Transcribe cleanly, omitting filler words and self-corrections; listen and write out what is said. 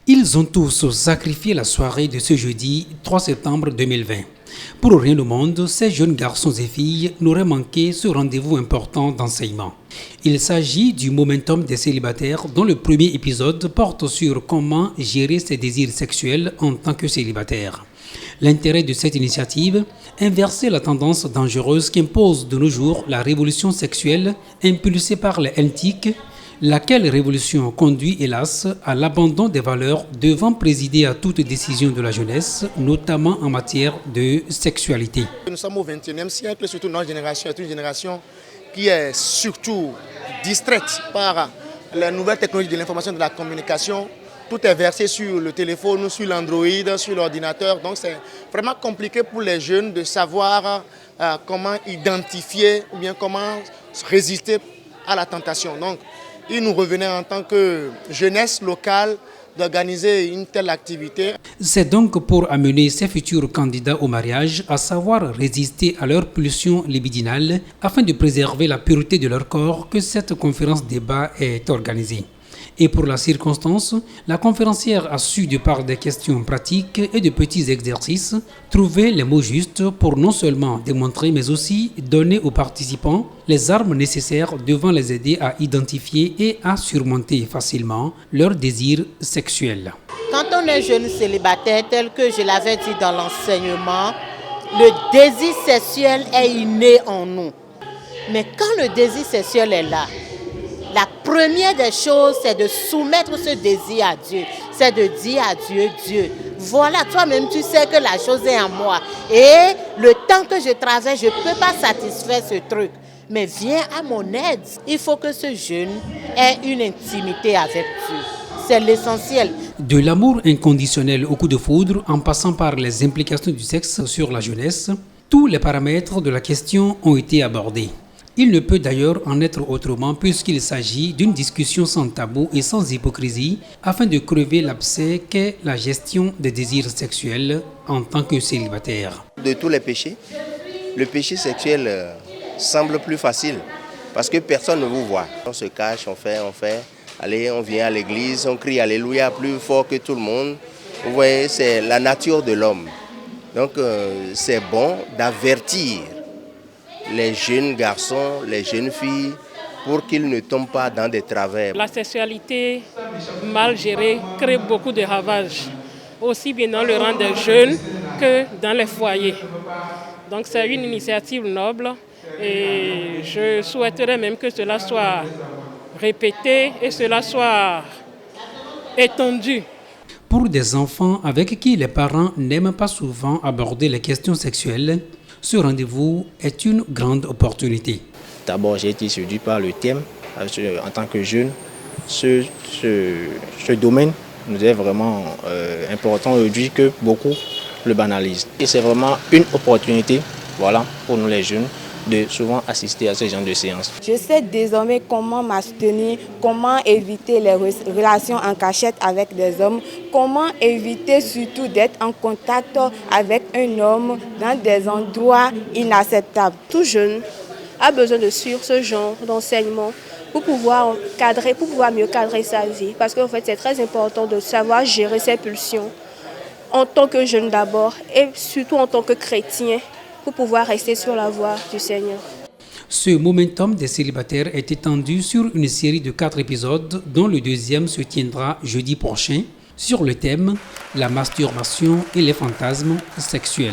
Ils ont tous sacrifié la soirée de ce jeudi 3 septembre 2020. Pour rien au monde, ces jeunes garçons et filles n'auraient manqué ce rendez-vous important d'enseignement. Il s'agit du Momentum des célibataires dont le premier épisode porte sur comment gérer ses désirs sexuels en tant que célibataire. L'intérêt de cette initiative, inverser la tendance dangereuse qu'impose de nos jours la révolution sexuelle impulsée par les NTIC, laquelle révolution conduit hélas à l'abandon des valeurs devant présider à toute décision de la jeunesse, notamment en matière de sexualité. Nous sommes au XXIe siècle, surtout notre génération est une génération qui est surtout distraite par la nouvelle technologie de l'information et de la communication. Tout est versé sur le téléphone, sur l'Android, sur l'ordinateur. Donc c'est vraiment compliqué pour les jeunes de savoir comment identifier ou bien comment résister à la tentation. Donc il nous revenait en tant que jeunesse locale d'organiser une telle activité. C'est donc pour amener ces futurs candidats au mariage à savoir résister à leurs pulsions libidinales afin de préserver la pureté de leur corps que cette conférence débat est organisée. Et pour la circonstance, la conférencière a su, de par des questions pratiques et de petits exercices, trouver les mots justes pour non seulement démontrer, mais aussi donner aux participants les armes nécessaires devant les aider à identifier et à surmonter facilement leurs désirs sexuels. Quand on est jeune célibataire, tel que je l'avais dit dans l'enseignement, le désir sexuel est inné en nous. Mais quand le désir sexuel est là, la première des choses, c'est de soumettre ce désir à Dieu. C'est de dire à Dieu, Dieu, voilà, toi-même tu sais que la chose est en moi. Et le temps que je travaille, je ne peux pas satisfaire ce truc. Mais viens à mon aide. Il faut que ce jeune ait une intimité avec Dieu. C'est l'essentiel. De l'amour inconditionnel au coup de foudre, en passant par les implications du sexe sur la jeunesse, tous les paramètres de la question ont été abordés. Il ne peut d'ailleurs en être autrement puisqu'il s'agit d'une discussion sans tabou et sans hypocrisie afin de crever l'abcès qu'est la gestion des désirs sexuels en tant que célibataire. De tous les péchés, le péché sexuel semble plus facile parce que personne ne vous voit. On se cache, on fait, allez, on vient à l'église, on crie Alléluia plus fort que tout le monde. Vous voyez, c'est la nature de l'homme. Donc c'est bon d'avertir les jeunes garçons, les jeunes filles, pour qu'ils ne tombent pas dans des travers. La sexualité mal gérée crée beaucoup de ravages, aussi bien dans le rang des jeunes que dans les foyers. Donc c'est une initiative noble et je souhaiterais même que cela soit répété et cela soit étendu. Pour des enfants avec qui les parents n'aiment pas souvent aborder les questions sexuelles, ce rendez-vous est une grande opportunité. D'abord, j'ai été séduit par le thème. En tant que jeune, ce domaine nous est vraiment important aujourd'hui que beaucoup le banalisent. Et c'est vraiment une opportunité pour nous les jeunes de souvent assister à ce genre de séances. Je sais désormais comment m'abstenir, comment éviter les relations en cachette avec des hommes, comment éviter surtout d'être en contact avec un homme dans des endroits inacceptables. Tout jeune a besoin de suivre ce genre d'enseignement pour pouvoir mieux cadrer sa vie. Parce qu'en fait, c'est très important de savoir gérer ses pulsions en tant que jeune d'abord et surtout en tant que chrétien, pour pouvoir rester sur la voie du Seigneur. Ce momentum des célibataires est étendu sur une série de 4 épisodes dont le deuxième se tiendra jeudi prochain sur le thème « La masturbation et les fantasmes sexuels ».